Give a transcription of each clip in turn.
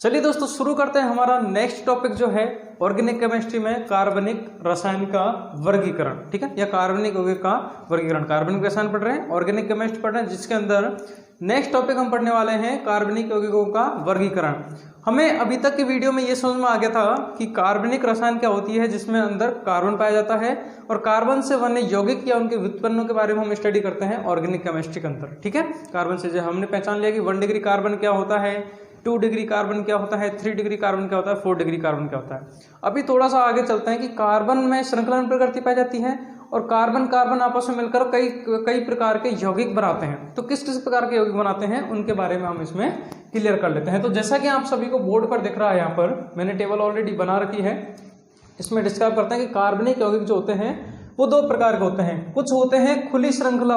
चलिए दोस्तों शुरू करते हैं। हमारा नेक्स्ट टॉपिक जो है ऑर्गेनिक केमिस्ट्री में कार्बनिक रसायन का वर्गीकरण, ठीक है, या कार्बनिक यौगिक का वर्गीकरण। कार्बनिक रसायन पढ़ रहे हैं, ऑर्गेनिक केमिस्ट्री पढ़ रहे हैं, जिसके अंदर नेक्स्ट टॉपिक हम पढ़ने वाले हैं कार्बनिक यौगिकों का वर्गीकरण। हमें अभी तक की वीडियो में ये समझ में आ गया था कि कार्बनिक रसायन क्या होती है, जिसमें अंदर कार्बन पाया जाता है और कार्बन से बने यौगिक या उनके व्युत्पन्नों के बारे में हम स्टडी करते हैं ऑर्गेनिक केमिस्ट्री के अंदर, ठीक है। कार्बन से जो हमने पहचान लिया कि 1 डिग्री कार्बन क्या होता है, 2 डिग्री कार्बन क्या होता है, 3 डिग्री कार्बन क्या होता है, 4 डिग्री कार्बन क्या होता है। अभी थोड़ा सा आगे चलते हैं कि कार्बन में श्रृंखलन प्रकृति पाई जाती है और कार्बन कार्बन आपस में मिलकर कई प्रकार के यौगिक बनाते हैं। तो किस किस प्रकार के यौगिक बनाते हैं उनके बारे में हम इसमें क्लियर कर लेते हैं। तो जैसा कि आप सभी को बोर्ड पर दिख रहा है, यहाँ पर मैंने टेबल ऑलरेडी बना रखी है, इसमें डिस्क्राइब करते हैं कि कार्बनिक यौगिक जो होते हैं वो 2 प्रकार के होते हैं। कुछ होते हैं खुली श्रृंखला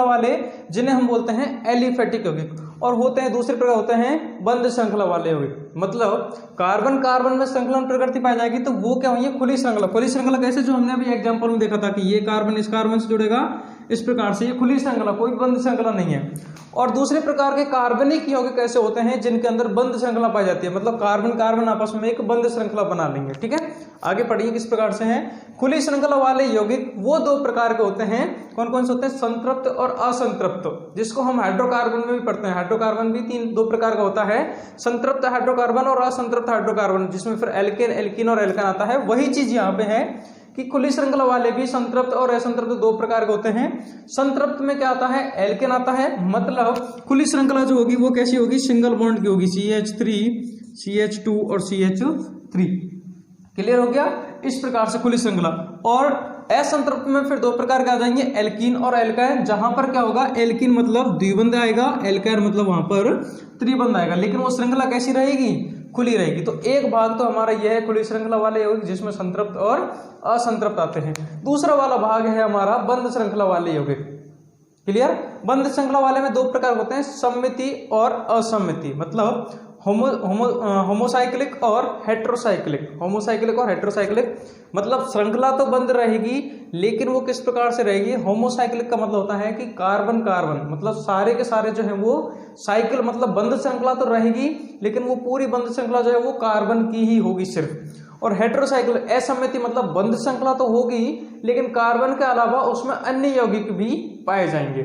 वाले जिन्हें हम बोलते हैं एलिफेटिक यौगिक, और होते हैं दूसरे प्रकार होते हैं बंद श्रृंखला वाले यौगिक। मतलब कार्बन कार्बन में श्रृंखलन प्रकृति पाई जाएगी तो वो क्या हुई है, खुली श्रृंखला। खुली श्रृंखला कैसे, जो हमने अभी एग्जांपल में देखा था कि ये कार्बन इस कार्बन से जुड़ेगा, इस प्रकार से ये खुली श्रृंखला, कोई बंद श्रृंखला नहीं है। और दूसरे प्रकार के कार्बनिक यौगिक कैसे होते हैं, जिनके अंदर बंद श्रृंखला पाई जाती है, मतलब कार्बन कार्बन आपस में एक बंद श्रृंखला बना लेंगे, ठीक है। आगे पढ़िए किस प्रकार से हैं खुली श्रृंखला वाले यौगिक। वो 2 प्रकार के होते हैं, कौन कौन से होते हैं, संतृप्त और असंतृप्त, जिसको हम हाइड्रोकार्बन में भी पढ़ते हैं। हाइड्रोकार्बन भी 2 प्रकार का होता है, संतृप्त हाइड्रोकार्बन और असंतृप्त हाइड्रोकार्बन, जिसमें फिर एल्केन और एल्केन आता है। वही चीज यहाँ पे है कि खुली श्रृंखला वाले भी संतृप्त और असंतृप्त 2 प्रकार के होते हैं। संतृप्त में क्या आता है, एल्केन आता है। मतलब खुली श्रृंखला जो होगी वो कैसी होगी, सिंगल बॉन्ड की होगी, CH3 CH2 और CH3। क्लियर हो गया, इस प्रकार से खुली श्रृंखला। और असंतृप्त में फिर 2 प्रकार के आ जाएंगे, एल्कीन और एल्काइन। जहां पर क्या होगा, एल्कीन मतलब द्विबंध आएगा, एल्काइन मतलब वहां पर त्रिबंध आएगा, लेकिन वो श्रृंखला कैसी रहेगी, खुली रहेगी। तो एक भाग तो हमारा यह है खुली श्रृंखला वाले यौगिक, जिसमें संतृप्त और असंतृप्त आते हैं। दूसरा वाला भाग है हमारा बंद श्रृंखला वाले यौगिक। क्लियर, बंद श्रृंखला वाले में 2 प्रकार होते हैं, सम्मिति और असम्मिति। मतलब होमोसाइक्लिक और हेट्रोसाइक्लिक। मतलब श्रृंखला तो बंद रहेगी, लेकिन वो किस प्रकार से रहेगी, होमोसाइक्लिक का मतलब होता है कि कार्बन कार्बन, मतलब सारे के सारे जो है वो साइकिल, मतलब बंद श्रृंखला तो रहेगी, लेकिन वो पूरी बंद श्रृंखला जो है वो कार्बन की ही होगी सिर्फ। और हेट्रोसाइक्लिक असम्मिति मतलब बंद श्रृंखला तो होगी, लेकिन कार्बन के अलावा उसमें अन्य यौगिक भी पाए जाएंगे,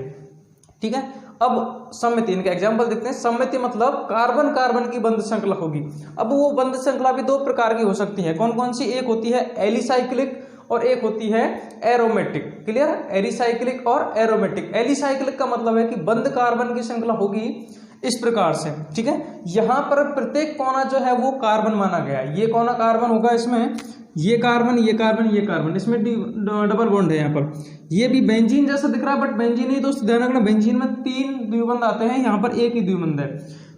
ठीक है। अब सम्मिति, इनका एग्जांपल देखते हैं। सम्मिति मतलब कार्बन कार्बन की बंद श्रृंखला होगी। अब वो बंद श्रृंखला भी 2 प्रकार की हो सकती है, कौन कौन सी, एक होती है एलिसाइक्लिक और एक होती है एरोमेटिक। क्लियर, एलिसाइक्लिक और एरोमेटिक। एलिसाइक्लिक का मतलब है कि बंद कार्बन की श्रृंखला होगी इस प्रकार से, ठीक है। यहां पर प्रत्येक कोना जो है वो कार्बन माना गया है। ये कोना कार्बन होगा, इसमें ये कार्बन ये कार्बन ये कार्बन, इसमें डबल बॉन्ड है। यहाँ पर ये भी बेंजीन जैसा दिख रहा है, बट बेंजीन नहीं दोस्तों, ध्यान रखना, बेंजीन में 3 द्विबंध आते हैं, यहाँ पर एक ही द्विबंध है।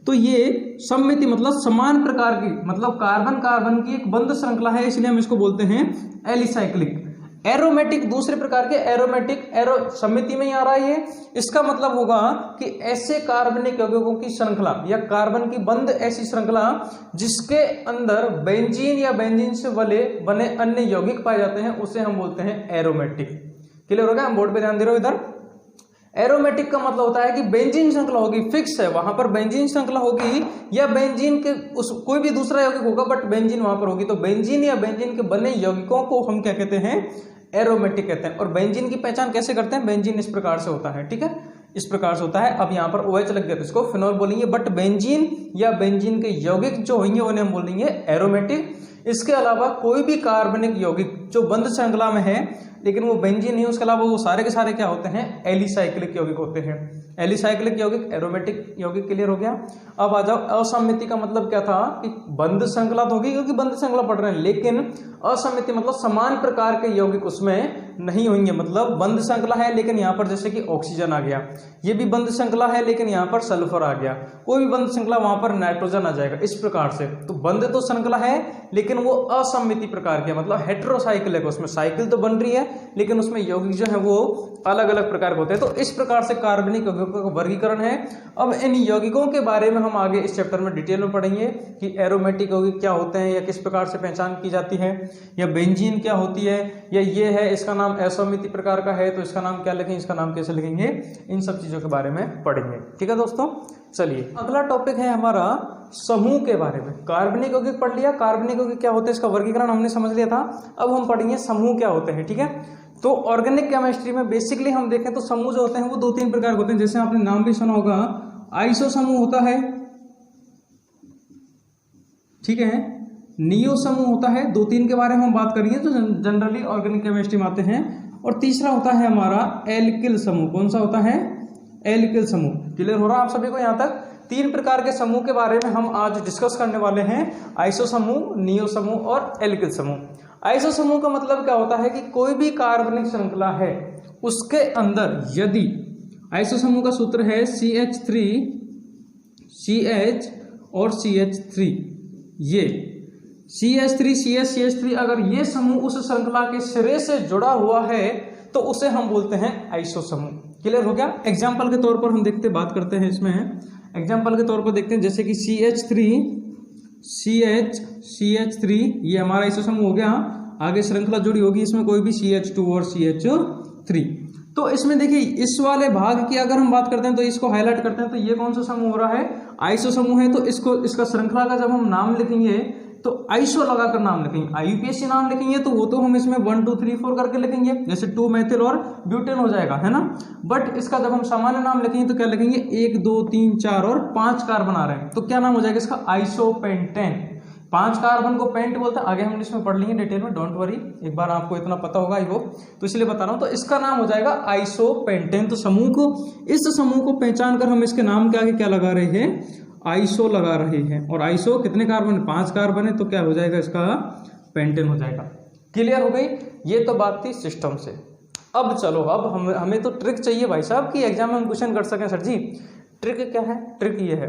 तो ये सम्मिति मतलब समान प्रकार की, मतलब कार्बन कार्बन की एक बंद श्रृंखला है, इसलिए हम इसको बोलते हैं एलिसाइक्लिक। एरोमेटिक, दूसरे प्रकार के एरोमेटिक, सम्मिति में ही आ रहा है ये। इसका मतलब होगा कि ऐसे कार्बनिक यौगिकों की श्रृंखला या कार्बन की बंद ऐसी श्रृंखला जिसके अंदर बेंजीन या बेंजीन से बने अन्य यौगिक पाए जाते हैं, उसे हम बोलते हैं एरोमेटिक। क्लियर हो गया, हम बोर्ड पे ध्यान दे रहे हो इधर। एरोमेटिक का मतलब होता है कि बेंजीन श्रृंखला होगी, फिक्स है, वहां पर बेंजीन श्रृंखला होगी, या बेंजीन के कोई भी दूसरा यौगिक होगा बट बेंजीन वहां पर होगी। तो बेंजीन या बेंजीन के बने यौगिकों को हम क्या कहते हैं, एरोमेटिक कहते हैं। और बेंजीन की पहचान कैसे करते हैं, बेंजीन इस प्रकार से होता है, ठीक है, इस प्रकार से होता है। अब यहाँ पर OH लग गया तो इसको फिनोल बोलेंगे, बट बेंजीन या बेंजीन के यौगिक जो होंगे उन्हें हम बोलेंगे एरोमेटिक। इसके अलावा कोई भी कार्बनिक यौगिक जो बंद श्रृंखला में है लेकिन वो बेंजीन नहीं, उसके अलावा वो सारे के सारे क्या होते हैं, एलिसाइक्लिक यौगिक होते हैं। एलिसाइक्लिक यौगिक, एरोमेटिक यौगिक। क्लियर हो गया। अब आ जाओ, असम्मिति का मतलब क्या था कि बंद श्रृंखला तो होगी क्योंकि बंद श्रृंखला पढ़ रहे हैं, लेकिन असम्मिति मतलब समान प्रकार के यौगिक उसमें नहीं होंगे। मतलब बंद श्रृंखला है लेकिन यहाँ पर जैसे कि ऑक्सीजन आ गया, ये भी बंद श्रृंखला है लेकिन यहाँ पर सल्फर आ गया, कोई भी बंद श्रृंखला वहां पर नाइट्रोजन आ जाएगा, इस प्रकार से। तो बंद तो श्रृंखला है लेकिन वो असम्मिति प्रकार के, मतलब हेट्रोसाइक्लिक, उसमें साइकिल तो बन रही है लेकिन उसमें यौगिक जो है वो अलग अलग प्रकार के होते हैं। तो इस प्रकार से कार्बनिक यौगिकों का वर्गीकरण है। अब इन यौगिकों के बारे में हम आगे इस चैप्टर में डिटेल में पढ़ेंगे कि एरोमेटिक यौगिक क्या होते हैं, या किस प्रकार से पहचान की जाती है, या बेंजीन क्या होती है, या ये है इसका नाम असम्मिति प्रकार का है तो इसका नाम क्या लिखेंगे, इसका नाम कैसे लिखेंगे, इन सब चीजों के बारे में पढ़ेंगे। ठीक है दोस्तों, चलिए अगला टॉपिक है हमारा समूह के बारे में। कार्बनिक यौगिक पढ़ लिया, कार्बनिक यौगिक क्या होते हैं इसका वर्गीकरण हमने समझ लिया था। अब हम पढ़ेंगे समूह क्या होते हैं, ठीक है। तो ऑर्गेनिक केमिस्ट्री में बेसिकली हम देखें तो समूह जो होते हैं वो 2-3 प्रकार के होते हैं। जैसे आपने नाम भी सुना होगा, आइसो समूह होता है, ठीक है, नियो समूह होता है। 2-3 के बारे में हम बात करेंगे जो जनरली ऑर्गेनिक केमिस्ट्री में आते हैं। और तीसरा होता है हमारा एल्किल समूह। कौन सा होता है? एल्किल समूह। क्लियर हो रहा है आप सभी को यहाँ तक? 3 प्रकार के समूह के बारे में हम आज डिस्कस करने वाले हैं, आइसो समूह, नियो समूह और एल्किल समूह। आइसो समूह का मतलब क्या होता है कि कोई भी कार्बनिक श्रृंखला है उसके अंदर यदि, आइसो समूह का सूत्र है CH3 CH और CH3, ये CH3 CH अगर ये समूह उस श्रृंखला के सिरे से जुड़ा हुआ है तो उसे हम बोलते हैं आइसो समूह। क्लियर हो गया? एग्जाम्पल के तौर पर हम देखते बात करते हैं इसमें। एग्जाम्पल के तौर पर देखते हैं, जैसे कि CH3 CH3 ये हमारा आइसो समूह हो गया। आगे श्रृंखला जुड़ी होगी इसमें कोई भी CH2 और CH3। तो इसमें देखिए इस वाले भाग की अगर हम बात करते हैं तो इसको हाईलाइट करते हैं, तो ये कौन सा समूह हो रहा है? आइसो समूह है। तो इसका श्रृंखला का जब हम नाम लिखेंगे तो आइसो लगाकर नाम लिखेंगे। IUPAC नाम लिखेंगे तो वो तो हम इसमें 1 2 3 4 करके लिखेंगे, जैसे 2 मेथिल और ब्यूटेन हो जाएगा, है ना। बट इसका जब हम सामान्य नाम लिखेंगे तो क्या लिखेंगे? 1 2 3 4 और 5 कार्बन आ रहे हैं, तो क्या नाम हो जाएगा इसका? आइसोपेंटेन। 5 कार्बन को पेंट बोलते हैं। आगे हम इसमें पढ़ लेंगे डिटेल में, डोंट वरी, एक बार आपको इतना पता होगा वो, तो इसलिए बता रहा हूं। तो इसका नाम हो जाएगा आइसोपेंटेन। तो समूह को, इस समूह को पहचान कर हम इसके नाम के आगे क्या लगा रहे हैं? आइसो लगा रहे हैं। और आइसो कितने कार्बन? 5 कार्बन है, तो क्या हो जाएगा इसका? पेंटेन हो जाएगा। क्लियर हो गई? ये तो बात थी सिस्टम से। अब चलो, अब हमें तो ट्रिक चाहिए भाई साहब कि एग्जाम में हम क्वेश्चन कर सकें। सर जी ट्रिक क्या है? ट्रिक ये है,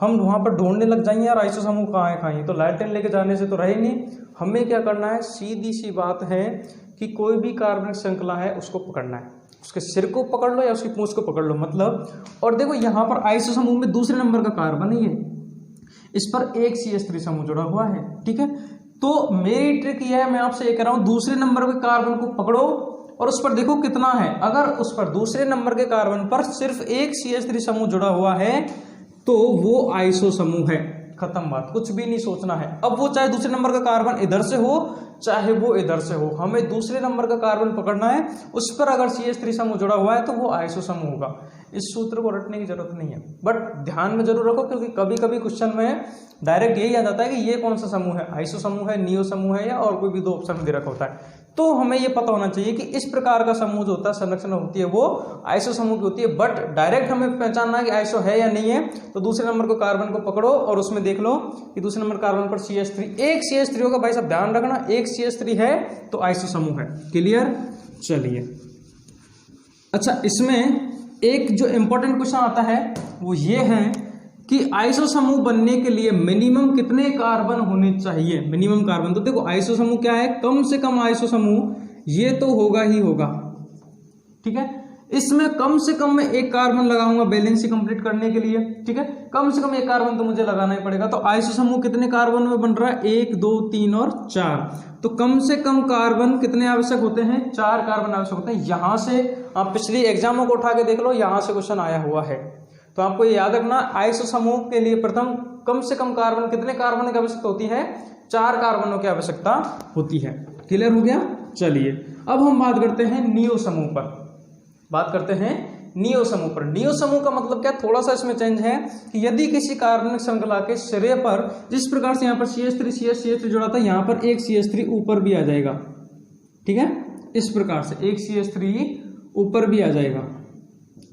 हम वहां पर ढूंढने लग जाएंगे यार आइसो समूह कहाँ है, तो लालटेन लेके जाने से तो रहे नहीं। हमें क्या करना है? सीधी सी बात है कि कोई भी कार्बनिक श्रृंखला है उसको पकड़ना है, उसके सिर को पकड़ लो या उसकी पूंछ को पकड़ लो, मतलब। और देखो यहाँ पर आइसो समूह में दूसरे नंबर का कार्बन ही है, इस पर एक CH3 समूह जुड़ा हुआ है, ठीक है। तो मेरी ट्रिक यह है, मैं आपसे ये कह रहा हूं, दूसरे नंबर के कार्बन को पकड़ो और उस पर देखो कितना है। अगर उस पर दूसरे नंबर के कार्बन पर सिर्फ एक CH3 समूह जुड़ा हुआ है तो वो आइसो समूह है। खत्म बात, कुछ भी नहीं सोचना है। अब वो चाहे दूसरे नंबर का कार्बन इधर से हो चाहे वो इधर से हो, हमें दूसरे नंबर का कार्बन पकड़ना है, उस पर अगर CH3 समूह जुड़ा हुआ है तो वो आइसो समूह होगा। इस सूत्र को रटने की जरूरत नहीं है, बट ध्यान में जरूर रखो, क्योंकि कभी कभी क्वेश्चन में डायरेक्ट यही आ जाता है कि ये कौन सा समूह है, आइसो समूह है, नियो समूह है, या और कोई भी 2 ऑप्शन दे रखा होता है। तो हमें ये पता होना चाहिए कि इस प्रकार का समूह जो होता है, संरचना होती है, वो आइसो समूह की होती है। बट डायरेक्ट हमें पहचानना है कि आइसो है या नहीं है, तो दूसरे नंबर को कार्बन को पकड़ो और उसमें देख लो कि दूसरे नंबर कार्बन पर CH3, एक CH3 होगा। भाई साहब ध्यान रखना, एक CH3 है तो आइसो समूह है। क्लियर? चलिए, अच्छा, इसमें एक जो इंपॉर्टेंट क्वेश्चन आता है वो ये है कि आइसो समूह बनने के लिए मिनिमम कितने कार्बन होने चाहिए? मिनिमम कार्बन, तो देखो आइसो समूह क्या है? कम से कम आइसो समूह ये तो होगा ही होगा, ठीक है। इसमें कम से कम मैं 1 कार्बन लगाऊंगा बैलेंसी कंप्लीट करने के लिए, ठीक है। कम से कम 1 कार्बन तो मुझे लगाना ही पड़ेगा। तो आइसो समूह कितने कार्बन में बन रहा है? 1 2 3 और 4। तो कम से कम कार्बन कितने आवश्यक होते हैं? 4 कार्बन आवश्यक होते हैं। यहां से आप पिछली एग्जामों को उठा के देख लो, यहां से क्वेश्चन आया हुआ है। तो आपको ये याद रखना, आइसो समूह के लिए प्रथम कम से कम कार्बन, कितने कार्बन की आवश्यकता होती है? 4 कार्बनों की आवश्यकता होती है। क्लियर हो गया? चलिए, अब हम बात करते हैं नियो समूह पर। बात करते हैं नियो समूह पर। नियो समूह का मतलब क्या? थोड़ा सा इसमें चेंज है कि यदि किसी कार्बनिक श्रृंखला के सिरे पर, जिस प्रकार से यहाँ पर CH3 जुड़ा था, यहाँ पर एक CH3 ऊपर भी आ जाएगा, ठीक है। इस प्रकार से एक CH3 ऊपर भी आ जाएगा,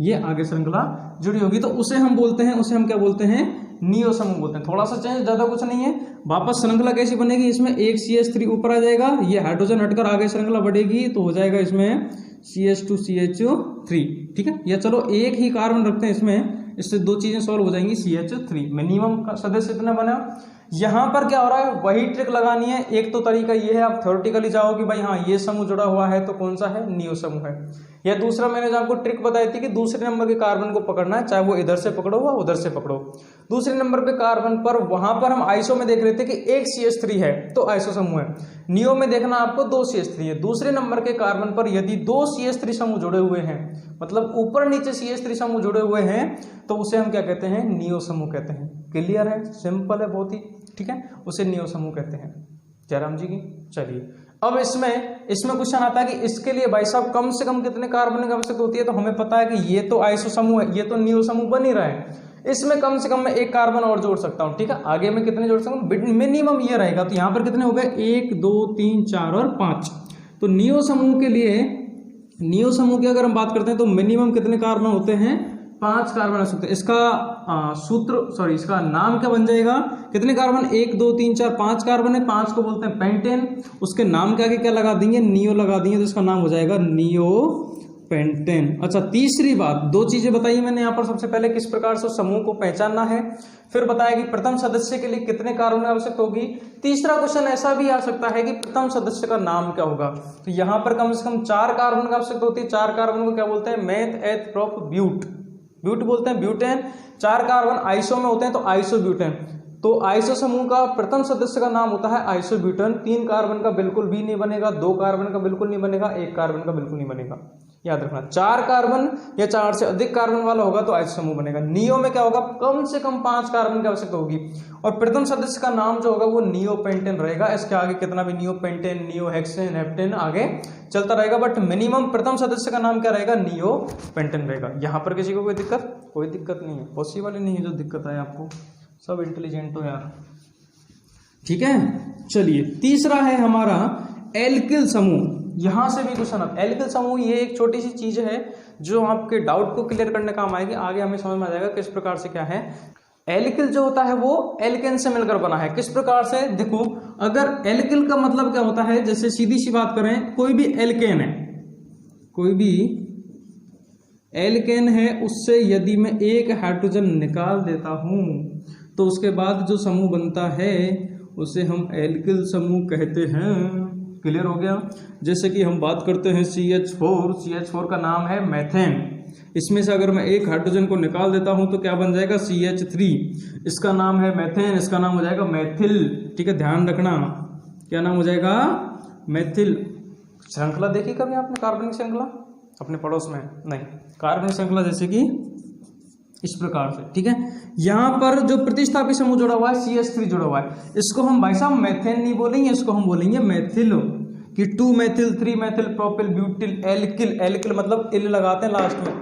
ये आगे श्रृंखला जुड़ी होगी, तो उसे हम बोलते हैं, उसे हम क्या बोलते हैं? नियो समूह बोलते हैं। थोड़ा सा चेंज, ज्यादा कुछ नहीं है। वापस श्रृंखला कैसी बनेगी? इसमें एक CH3 ऊपर आ जाएगा, ये हाइड्रोजन हटकर आगे श्रृंखला बढ़ेगी, तो हो जाएगा इसमें CH2 CH3, ठीक है। या चलो एक ही कार्बन रखते हैं इसमें, इससे 2 चीजें सॉल्व हो जाएंगी। CH3 मिनिमम का सदस्य इतना बना। यहाँ पर क्या हो रहा है? वही ट्रिक लगानी है। एक तो तरीका ये है, आप थ्योरेटिकली जाओ कि भाई हाँ ये समूह जुड़ा हुआ है तो कौन सा है? नियो समूह है। या दूसरा मैंने जो आपको ट्रिक बताई थी कि दूसरे नंबर के कार्बन को पकड़ना है, चाहे वो इधर से पकड़ो या उधर से पकड़ो। दूसरे नंबर पे कार्बन पर, वहां पर हम आइसो में देख रहे थे कि एक CH3 है तो आइसो समूह है। नियो में देखना आपको 2 CH3 है। दूसरे नंबर के कार्बन पर यदि 2 CH3 समूह जुड़े हुए हैं, मतलब ऊपर नीचे CH3 समूह जुड़े हुए हैं, तो उसे हम क्या कहते हैं? नियो समूह कहते हैं। क्लियर है, सिंपल है बहुत ही, ठीक है, उसे नियो समूह कहते हैं। जयराम जी की। चलिए अब इसमें क्वेश्चन आता है कि इसके लिए भाई साहब कम से कम कितने कार्बन की आवश्यकता होती है। तो हमें पता है कि ये तो आइसो समूह है, ये तो नियो समूह बन ही रहा है, इसमें कम से कम मैं एक कार्बन और जोड़ सकता हूं, ठीक है। आगे में कितने जोड़ सकता हूं, मिनिमम ये रहेगा। तो यहां पर कितने हो गए, 1 2 3 4 और 5। तो नियो समूह के लिए, नियो समूह की अगर हम बात करते हैं तो मिनिमम कितने कार्बन होते हैं, 5 कार्बन हो सकते हैं। इसका इसका नाम क्या बन जाएगा, कितने कार्बन, 1 2 3 4 5 कार्बन है, 5 को बोलते हैं पेंटेन। उसके नाम के आगे क्या लगा देंगे, नियो लगा देंगे, तो इसका नाम हो जाएगा नियो पेंटेन। अच्छा तीसरी बात, 2 चीजें बताई मैंने यहाँ पर। सबसे पहले किस प्रकार से समूह को पहचानना है, फिर बताया कि प्रथम सदस्य के लिए कितने कार्बन की आवश्यकता होगी। तीसरा क्वेश्चन ऐसा भी आ सकता है कि प्रथम सदस्य का नाम क्या होगा। तो यहाँ पर कम से कम 4 कार्बन की आवश्यकता होती है। 4 कार्बन को क्या बोलते हैं, मेथ एथ प्रोप ब्यूट, ब्यूट बोलते हैं, ब्यूटेन। 4 कार्बन आइसो में होते हैं तो आइसोब्यूटेन। तो आइसो समूह का प्रथम सदस्य का नाम होता है आइसोब्यूटेन। 3 कार्बन का बिल्कुल भी नहीं बनेगा, 2 कार्बन का बिल्कुल नहीं बनेगा, 1 कार्बन का बिल्कुल नहीं बनेगा, याद रखना। 4 कार्बन या 4 से अधिक कार्बन वाला होगा तो आइसो समूह बनेगा। नियो में क्या होगा, कम से कम 5 कार्बन की आवश्यकता होगी और प्रथम सदस्य का नाम जो होगा वो नियो पेंटेन रहेगा। इसके आगे कितना भी neo pentane, neo hexane, heptane आगे चलता रहेगा, बट मिनिमम प्रथम सदस्य का नाम क्या रहेगा, नियो पेंटेन रहेगा। यहां पर किसी को कोई दिक्कत नहीं है, पॉसिबल ही नहीं है जो दिक्कत आए आपको, सब इंटेलिजेंट हो यार, ठीक है। चलिए तीसरा है हमारा एल्किल समूह। यहां से भी क्वेश्चन अब एल्किल समूह, ये एक छोटी सी चीज है जो आपके डाउट को क्लियर करने काम आएगी। आगे हमें समझ में आ जाएगा किस प्रकार से क्या है। एल्किल जो होता है वो एल्केन से मिलकर बना है। किस प्रकार से, देखो अगर एल्किल का मतलब क्या होता है, जैसे सीधी सी बात करें, कोई भी एल्केन है, कोई भी एल्केन है, उससे यदि मैं एक हाइड्रोजन निकाल देता हूं तो उसके बाद जो समूह बनता है उसे हम एल्किल समूह कहते हैं। क्लियर हो गया। जैसे कि हम बात करते हैं CH4 का नाम है मेथेन। इसमें से अगर मैं एक हाइड्रोजन को निकाल देता हूं तो क्या बन जाएगा, CH3। इसका नाम है मेथेन, इसका नाम हो जाएगा मेथिल, ठीक है, ध्यान रखना क्या नाम हो जाएगा, मेथिल। श्रृंखला देखी कभी आपने, कार्बनिक श्रृंखला अपने पड़ोस में? नहीं, कार्बनिक श्रृंखला जैसे कि इस प्रकार से, ठीक है। यहां पर जो प्रतिस्थापी समूह जुड़ा हुआ है CH3 जुड़ा हुआ है, इसको हम भाई साहब मेथेन नहीं बोलेंगे, इसको हम बोलेंगे मेथिल, कि 2 methyl 3 methyl propyl butyl alkyl. Alkyl मतलब इल लगाते हैं लास्ट में,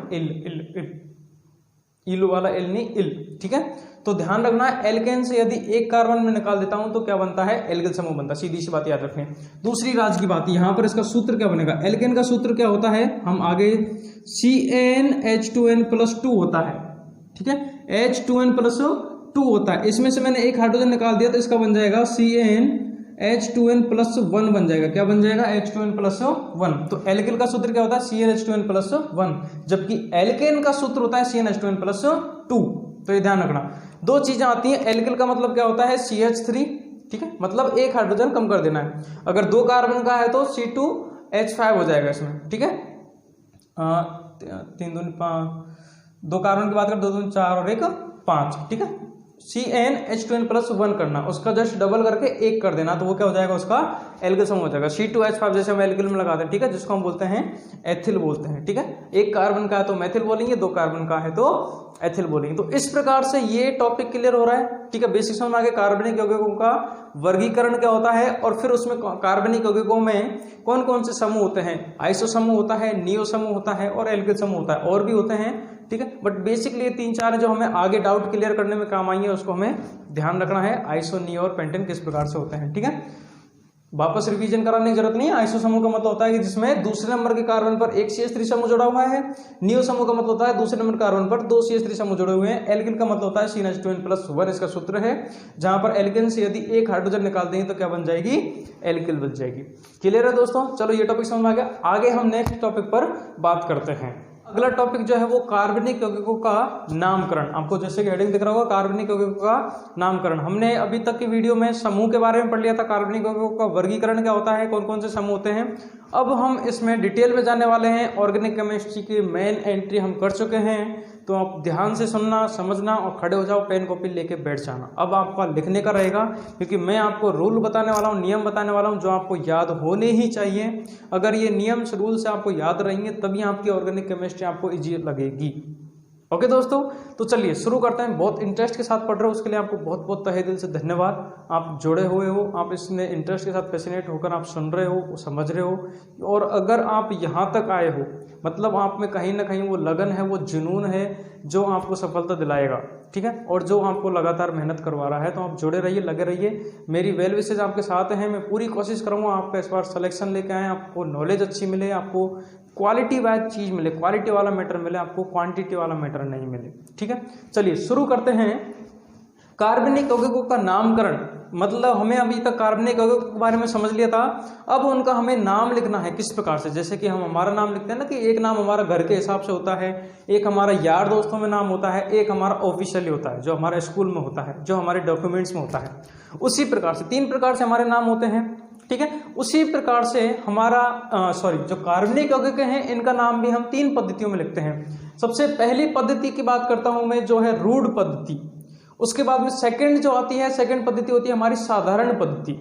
इल वाला इल नहीं, इल, ठीक है। तो ध्यान रखना, एल्केन से यदि एक कार्बन में निकाल देता हूं तो क्या बनता है, एल्किल समूह बनता है। सीधी सी बात याद रखनी। दूसरी राज की बात, यहां पर इसका सूत्र क्या बनेगा, एल्केन का सूत्र क्या होता है, हम आगे CnH2n+2 होता है, ठीक है, H2n+2 होता है। इसमें से मैंने एक हाइड्रोजन निकाल दिया तो इसका बन जाएगा CnH2n+1 बन जाएगा। क्या बन जाएगा, H2n+1। तो एल्किल का सूत्र क्या होता है, CnH2n+1, जबकि एल्केन का सूत्र होता है CnH2n+2। तो ये ध्यान रखना, 2 चीजें आती हैं। एल्किल का मतलब क्या होता है, CH3, ठीक है, मतलब एक हाइड्रोजन कम कर देना है। अगर 2 कार्बन का है तो C2H5 हो जाएगा इसमें, ठीक है। 3 दूनी 5, 2 कार्बन की बात करें, 2 दूनी 4 और 1 5, ठीक है। CnH2n+1 करना, उसका जस्ट डबल करके 1 कर देना, तो वो क्या हो जाएगा, उसका एल्किल समूह हो जाएगा। C2H5 जैसे हम एल्किल में लगाते हैं, ठीक है, जिसको हम बोलते हैं एथिल बोलते हैं, ठीक है। 1 कार्बन का है तो मेथिल बोलेंगे, 2 कार्बन का है तो एथिल बोलेंगे। तो इस प्रकार से ये टॉपिक क्लियर हो रहा है, ठीक है। बेसिक समझ में आगे कार्बनिक यौगिकों का वर्गीकरण क्या होता है और फिर उसमें कार्बनिक यौगिकों में कौन कौन से समूह होते हैं। आइसो समूह होता है, नियो समूह होता है और एल्किल समूह होता है, और भी होते हैं, ठीक है। बट बेसिकली ये 3-4 जो हमें आगे डाउट क्लियर करने में काम आएंगे, उसको हमें ध्यान रखना है। आइसो, नियो और पेंटेन किस प्रकार से होते हैं, ठीक है। वापस रिवीजन कराने की जरूरत नहीं है। आइसो समूह का मतलब होता है कि जिसमें दूसरे नंबर के कार्बन पर एक CH3 समूह जुड़ा हुआ है। नियो समूह का मतलब होता है दूसरे नंबर कार्बन पर 2 CH3 समूह जुड़े हुए हैं। एल्किल का मतलब होता है CnH2n+1, इसका सूत्र है, जहां पर एल्केन से यदि एक हाइड्रोजन निकाल देंगे तो क्या बन जाएगी, एल्किल बन जाएगी। क्लियर है दोस्तों, चलो ये टॉपिक समझ में आ गया। आगे हम नेक्स्ट टॉपिक पर बात करते हैं। अगला टॉपिक जो है वो कार्बनिक यौगिकों का नामकरण। आपको जैसे कि हेडिंग दिख रहा होगा, कार्बनिक यौगिकों का नामकरण। हमने अभी तक की वीडियो में समूह के बारे में पढ़ लिया था, कार्बनिक यौगिकों का वर्गीकरण क्या होता है, कौन कौन से समूह होते हैं। अब हम इसमें डिटेल में जाने वाले हैं। ऑर्गेनिक केमिस्ट्री की मेन एंट्री हम कर चुके हैं, तो आप ध्यान से सुनना, समझना और खड़े हो जाओ, पेन कॉपी लेके बैठ जाना। अब आपका लिखने का रहेगा, क्योंकि मैं आपको रूल बताने वाला हूँ, नियम बताने वाला हूँ, जो आपको याद होने ही चाहिए। अगर ये नियम रूल से आपको याद रहेंगे तभी आपकी ऑर्गेनिक केमिस्ट्री आपको इजी लगेगी। ओके दोस्तों, तो चलिए शुरू करते हैं। बहुत इंटरेस्ट के साथ पढ़ रहे हो, उसके लिए आपको बहुत बहुत तहे दिल से धन्यवाद। आप जुड़े हुए हो, आप इसमें इंटरेस्ट के साथ पैशनेट होकर आप सुन रहे हो, समझ रहे हो। और अगर आप यहाँ तक आए हो, मतलब आप में कहीं ना कहीं वो लगन है, वो जुनून है जो आपको सफलता दिलाएगा, ठीक है, और जो आपको लगातार मेहनत करवा रहा है। तो आप जुड़े रहिए, लगे रहिए। मेरी वेल विशेज आपके साथ हैं। मैं पूरी कोशिश करूँगा आपका इस बार सिलेक्शन लेके आए, आपको नॉलेज अच्छी मिले, आपको क्वालिटी वाइज चीज़ मिले, क्वालिटी वाला मैटर मिले, आपको क्वांटिटी वाला मैटर नहीं मिले, ठीक है। चलिए शुरू करते हैं। कार्बनिक यौगिकों का नामकरण, मतलब हमें अभी तक कार्बनिक यौगिकों के बारे में समझ लिया था, अब उनका हमें नाम लिखना है किस प्रकार से। जैसे कि हम हमारा नाम लिखते हैं ना, कि एक नाम हमारा घर के हिसाब से होता है, एक हमारा यार दोस्तों में नाम होता है, एक हमारा ऑफिशियली होता है जो हमारे स्कूल में होता है, जो हमारे डॉक्यूमेंट्स में होता है। उसी प्रकार से 3 प्रकार से हमारे नाम होते हैं, ठीक है। उसी प्रकार से हमारा जो कार्बनिक यौगिक हैं, इनका नाम भी हम 3 पद्धतियों में लिखते हैं। सबसे पहली पद्धति की बात करता हूं मैं, जो है रूढ़ पद्धति। उसके बाद में सेकंड जो आती है, सेकंड पद्धति होती है हमारी साधारण पद्धति।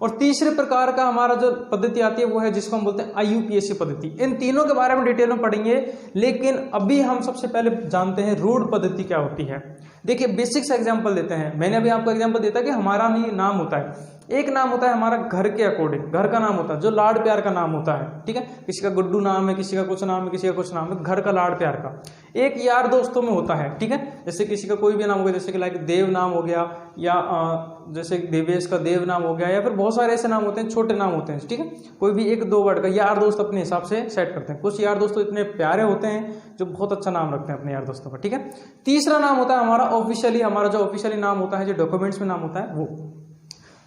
और तीसरे प्रकार का हमारा जो पद्धति आती है वो है जिसको हम बोलते हैं IUPAC पद्धति। इन तीनों के बारे में डिटेल में पढ़ेंगे, लेकिन अभी हम सबसे पहले जानते हैं रूढ़ पद्धति क्या होती है। देखिए बेसिक्स एग्जांपल देते हैं। मैंने अभी आपको एग्जांपल दिया था कि हमारा नाम होता है, एक नाम होता है हमारा घर के अकॉर्डिंग, घर का नाम होता है जो लाड प्यार का नाम होता है, ठीक है। किसी का गुड्डू नाम है, किसी का कुछ नाम है, किसी का कुछ नाम है, घर का लाड प्यार का। एक यार दोस्तों में होता है, ठीक है। जैसे किसी का कोई भी नाम हो गया, जैसे कि लाइक देव नाम हो गया, या जैसे देवेश का देव नाम हो गया, या फिर बहुत सारे ऐसे नाम होते हैं, छोटे नाम होते हैं, ठीक है। कोई भी 1-2 वर्ड का यार दोस्त अपने हिसाब से सेट करते हैं। कुछ यार दोस्त इतने प्यारे होते हैं जो बहुत अच्छा नाम रखते हैं अपने यार दोस्तों का, ठीक है। तीसरा नाम होता है हमारा ऑफिशियली, हमारा जो ऑफिशियली नाम होता है, जो डॉक्यूमेंट्स में नाम होता है वो।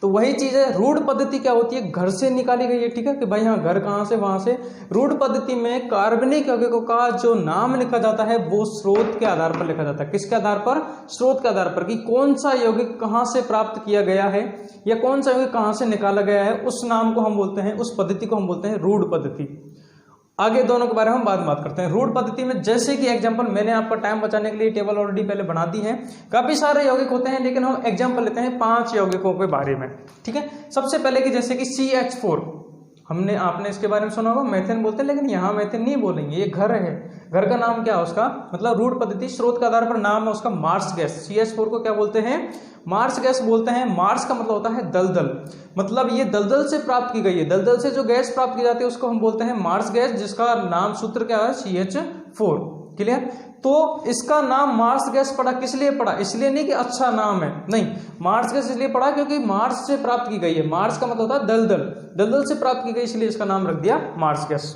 तो वही चीज है, रूढ़ पद्धति क्या होती है, घर से निकाली गई है, ठीक है, कि भाई हाँ घर कहाँ से, वहां से। रूढ़ पद्धति में कार्बनिक यौगिकों का जो नाम लिखा जाता है वो स्रोत के आधार पर लिखा जाता है। किसके आधार पर? स्रोत के आधार पर, कि कौन सा यौगिक कहाँ से प्राप्त किया गया है या कौन सा यौगिक कहाँ से निकाला गया है, उस नाम को हम बोलते हैं, उस पद्धति को हम बोलते हैं रूढ़ पद्धति। आगे दोनों के बारे में हम बाद में बात करते हैं। रूढ़ पद्धति में जैसे कि एग्जांपल, मैंने आपका टाइम बचाने के लिए टेबल ऑलरेडी पहले बना दी है। काफी सारे यौगिक होते हैं, लेकिन हम एग्जांपल लेते हैं 5 यौगिकों के बारे में, ठीक है। सबसे पहले कि जैसे कि CH4, आपने इसके बारे में सुना होगा, मेथेन बोलते हैं, लेकिन यहाँ मेथेन नहीं बोलेंगे, ये घर है। घर का नाम क्या है उसका, मतलब रूढ़ पद्धति स्रोत के आधार पर नाम है उसका मार्स गैस। CH4 को क्या बोलते हैं? मार्स गैस बोलते हैं। मार्स का मतलब होता है दलदल, मतलब ये दलदल से प्राप्त की गई है। दलदल से जो गैस प्राप्त की जाती है उसको हम बोलते हैं मार्स गैस, जिसका नाम सूत्र क्या है? CH4। क्लियर? तो इसका नाम मार्स गैस पड़ा, किस लिए पड़ा? इसलिए नहीं कि अच्छा नाम है, नहीं, मार्स गैस इसलिए पड़ा क्योंकि मार्स से प्राप्त की गई है। मार्स का मतलब होता है दलदल, दलदल से प्राप्त की गई, इसलिए इसका नाम रख दिया मार्स गैस।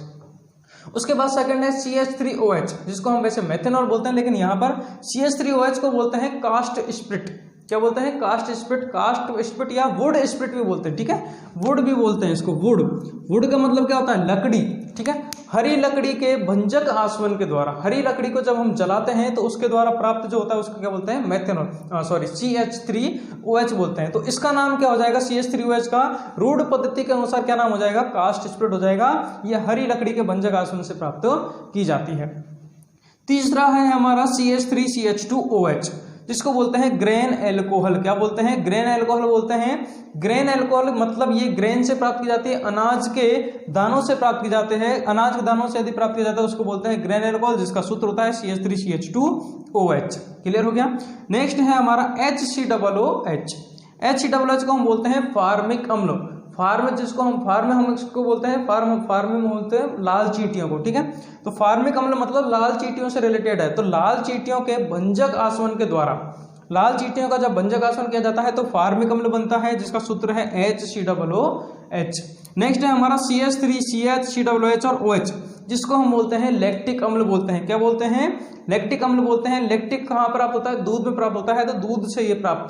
उसके बाद सेकंड है CH3OH, जिसको हम वैसे मेथेनॉल बोलते हैं, लेकिन यहाँ पर CH3OH को बोलते हैं कास्ट स्प्रिट। क्या बोलते हैं? कास्ट स्प्रिट, कास्ट स्प्रिट या वुड स्प्रिट भी बोलते हैं, ठीक है। वुड भी बोलते हैं इसको, वुड। वुड का मतलब क्या होता है? लकड़ी, ठीक है। हरी लकड़ी के भंजक आसवन के द्वारा, हरी लकड़ी को जब हम जलाते हैं तो उसके द्वारा प्राप्त जो होता है उसको क्या बोलते हैं? मेथेनॉल, CH3OH बोलते हैं। तो इसका नाम क्या हो जाएगा? CH3OH का रूढ़ पद्धति के अनुसार क्या नाम हो जाएगा? कास्ट स्प्रिट हो जाएगा। यह हरी लकड़ी के भंजक आसवन से प्राप्त की जाती है। तीसरा है हमारा CH3CH2OH, जिसको बोलते हैं ग्रेन एल्कोहल। क्या बोलते हैं? ग्रेन एल्कोहल बोलते हैं। ग्रेन एल्कोहल मतलब ये ग्रेन से प्राप्त की जाती है, अनाज के दानों से प्राप्त की जाते हैं। अनाज के दानों से यदि प्राप्त किया जाता है उसको बोलते हैं ग्रेन एल्कोहल, जिसका सूत्र होता है CH3CH2OH। क्लियर हो गया? नेक्स्ट है हमारा HCOOH। HCOOH को हम बोलते हैं फार्मिक अम्ल। जिसको हम इसको बोलते हैं फार्मिक बोलते हैं लाल चींटियों को, ठीक है। तो फार्मिक अम्ल मतलब लाल चींटियों से रिलेटेड है। तो लाल चींटियों के भंजक आसवन के द्वारा, लाल चींटियों का जब भंजक आसवन किया जाता है तो फार्मिक अम्ल बनता है, जिसका सूत्र है HCOOH। नेक्स्ट है हमारा CH3CH और OH, जिसको हम बोलते हैं लैक्टिक अम्ल बोलते हैं। क्या बोलते हैं? लैक्टिक अम्ल बोलते हैं। लैक्टिक कहाँ प्राप्त होता है? दूध में प्राप्त होता है, तो दूध से ये प्राप्त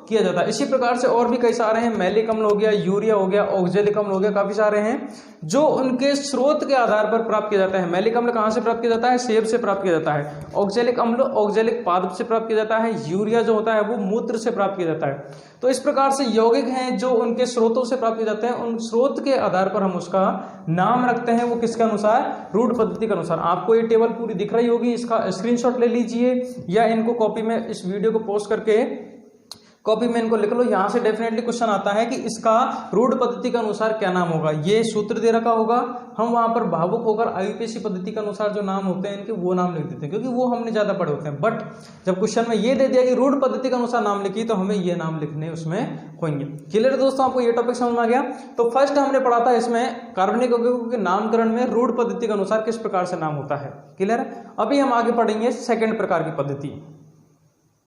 किया जाता है। इसी प्रकार से और भी कई सारे हैं, मैलिक अम्ल हो गया, यूरिया हो गया, ऑक्जेलिक अम्ल हो गया, काफी सारे हैं जो उनके स्रोत के आधार पर प्राप्त किया जाता है। मैलिक अम्ल कहाँ से प्राप्त किया जाता है? सेब से प्राप्त किया जाता है। ऑक्जेलिक अम्ल ऑक्जेलिक पादप से प्राप्त किया जाता है। यूरिया जो होता है वो मूत्र से प्राप्त किया जाता है। तो इस प्रकार से यौगिक हैं जो उनके स्रोतों से प्राप्त किए जाते हैं, उन स्रोत के आधार पर हम उसका नाम रखते हैं। वो किसके अनुसार? रूढ़ पद्धति के अनुसार। आपको ये टेबल पूरी दिख रही होगी, इसका स्क्रीनशॉट ले लीजिए या इनको कॉपी में इस वीडियो को पोस्ट करके कॉपी में इनको लिख लो, यहाँ से डेफिनेटली क्वेश्चन आता है कि इसका रूढ़ पद्धति के अनुसार क्या नाम होगा। ये सूत्र दे रखा होगा, हम वहां पर भावुक होकर आईयूपीएसी पद्धति के अनुसार जो नाम होते हैं इनके वो नाम लिख देते हैं, क्योंकि वो हमने ज्यादा पढ़े होते हैं। बट जब क्वेश्चन में ये दे दिया कि रूढ़ पद्धति के अनुसार नाम लिखिए, तो हमें ये नाम लिखने उसमें होंगे। क्लियर है दोस्तों, आपको ये टॉपिक समझ में आ गया। तो फर्स्ट हमने पढ़ा था इसमें कार्बनिक यौगिकों के नामकरण में रूढ़ पद्धति के अनुसार किस प्रकार से नाम होता है। क्लियर है। अभी हम आगे पढ़ेंगे सेकेंड प्रकार की पद्धति।